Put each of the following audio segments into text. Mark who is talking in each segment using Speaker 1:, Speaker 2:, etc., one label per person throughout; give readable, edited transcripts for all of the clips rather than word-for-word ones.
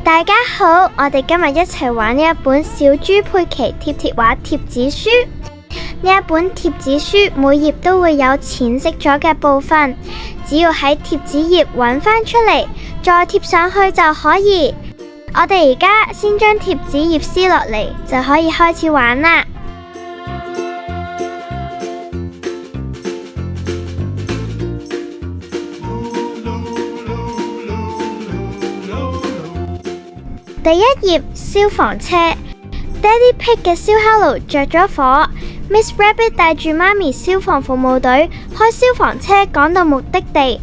Speaker 1: 大家好，我哋今日一齊玩一本小豬佩奇貼貼畫貼紙書。呢一本貼紙書每頁都會有淺色咗嘅部分，只要喺貼紙頁揾返出嚟，再貼上去就可以。我哋而家先將貼紙頁撕落嚟，就可以開始玩啦。第一頁，消防車。Daddy Pig 嘅燒烤爐着咗火， Miss Rabbit 帶住媽咪消防服務隊開消防車趕到目的地。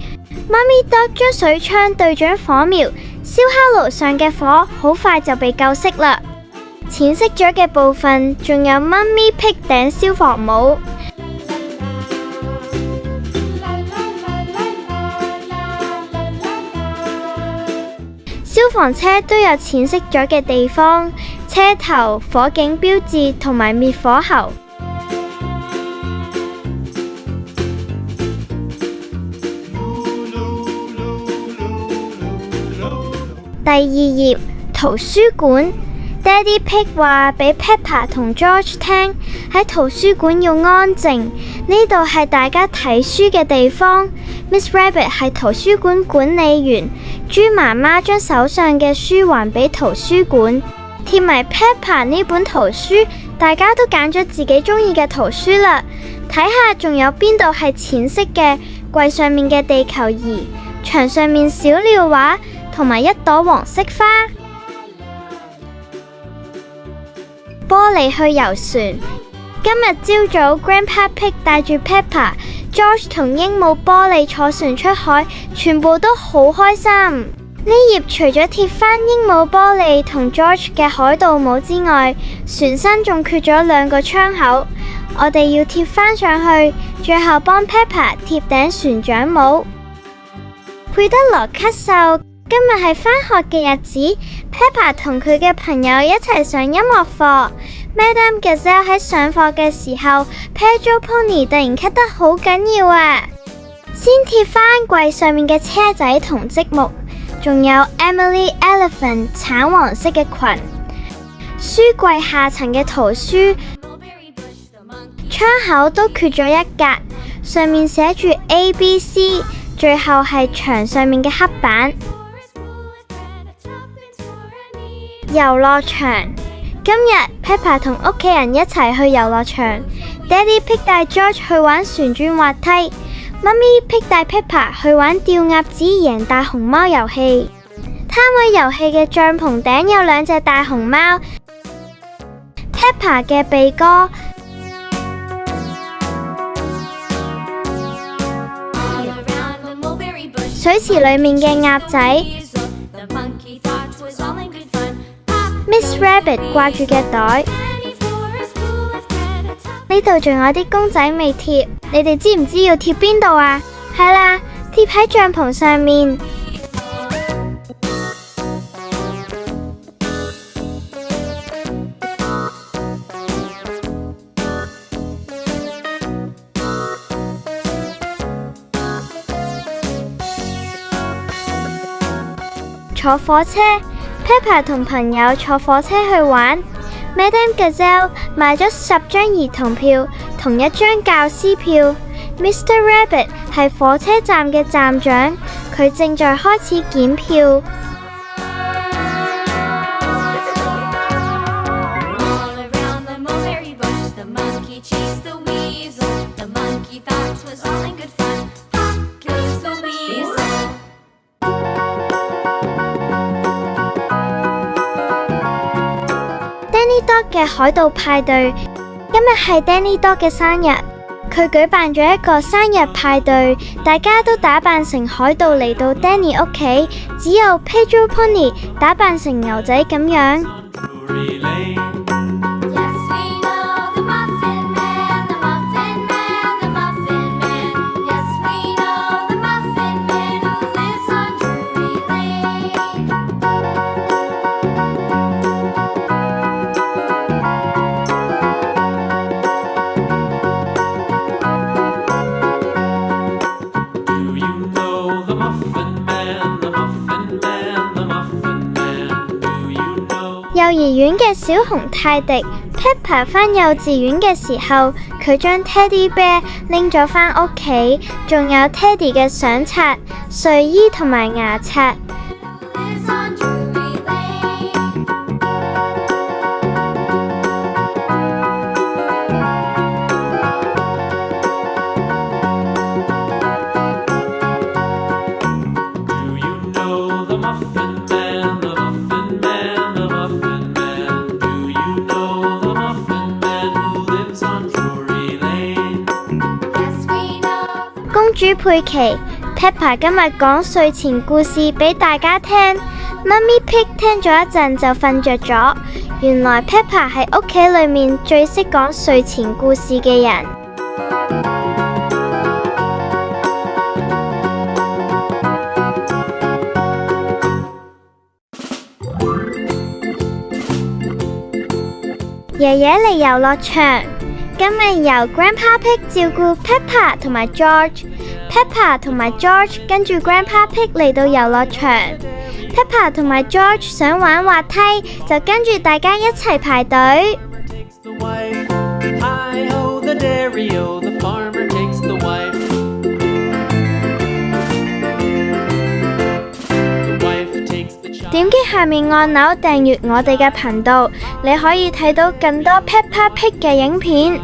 Speaker 1: 媽咪 Dog 將水槍對準火苗，燒烤爐上嘅火好快就被救熄啦。淺色咗嘅部分仲有媽咪 Pig 頂消防帽。消防車都有淺色咗嘅地方，車頭、火警標誌同埋滅火喉。第二頁，圖書館。Daddy Pig 話俾 Peppa 同 George 聽，喺圖書館要安靜，呢度係大家睇書嘅地方。Miss Rabbit 係圖書館管理員，豬媽媽將手上嘅書還俾圖書館，貼埋 Peppa 呢本圖書，大家都揀咗自己中意嘅圖書啦。睇下仲有邊度係淺色嘅，櫃上面嘅地球儀，牆上面小鳥畫，同埋一朵黃色花。玻璃去遊船。今日朝早 Grandpa Pig 帶住 Peppa、George 同鸚鵡玻璃坐船出海，全部都好開心。呢頁除咗貼返鸚鵡玻璃同 George 嘅海盜帽之外，船身仲缺咗2個窗口，我哋要貼返上去，最後幫 Peppa 貼頂船長帽。佩德羅咳嗽。今日係返學嘅日子 ，Peppa 同佢嘅朋友一齊上音樂課。Madame Gazelle 喺上課嘅時候 ，Pedro Pony 突然咳得好緊要啊！先貼返櫃上面嘅車仔同積木，仲有 Emily Elephant 橙黃色嘅裙。書櫃下層嘅圖書窗口都缺咗一格，上面寫住 ABC， 最後係牆上面嘅黑板。遊樂場。今日 Peppa 同屋企人一齊去遊樂場。Daddy Pig 帶 George 去玩旋轉滑梯，媽咪 Pig 帶 Peppa 去玩吊鴨子贏大熊貓遊戲。攤位遊戲嘅帳篷頂有2隻大熊貓。Peppa 嘅鼻哥。水池裏面嘅鴨仔。Miss Rabbit 掛住嘅袋，呢度仲有啲公仔未貼，你哋知唔知要貼邊度啊？係啦，貼喺帳篷上面。坐火車。Peppa 同朋友坐火車去玩。Madame Gazelle 買咗10張兒童票，同1張教師票。Mr. Rabbit 係火車站嘅站長，佢正在開始檢票。Danny Dog 嘅海盜派對，今日係 Danny Dog 嘅生日，佢舉辦咗一個生日派對，大家都打扮成海盜嚟到 Danny 屋企，只有 Pedro Pony 打扮成牛仔咁樣。幼兒園嘅小熊泰迪 Peppa 返幼稚園嘅時候，佢將 Teddy Bear 拎咗返屋企，仲有 Teddy 嘅相冊、睡衣同埋牙刷。公主佩奇 Peppa 今日講睡前故事俾大家聽，媽咪 Pig 聽咗一陣就瞓着咗。原來 Peppa 係屋企裏面最識講睡前故事嘅人。爺爺嚟遊樂場，今日由 Grandpa Pig 照顧 Peppa 同埋 George。Peppa 同埋 George 跟住 Grandpa Pig 嚟到遊樂場。Peppa 同埋 George 想玩滑梯，就跟住大家一齊排隊。點擊下面按鈕訂閱我哋嘅頻道，你可以睇到更多 Peppa Pig 嘅影片。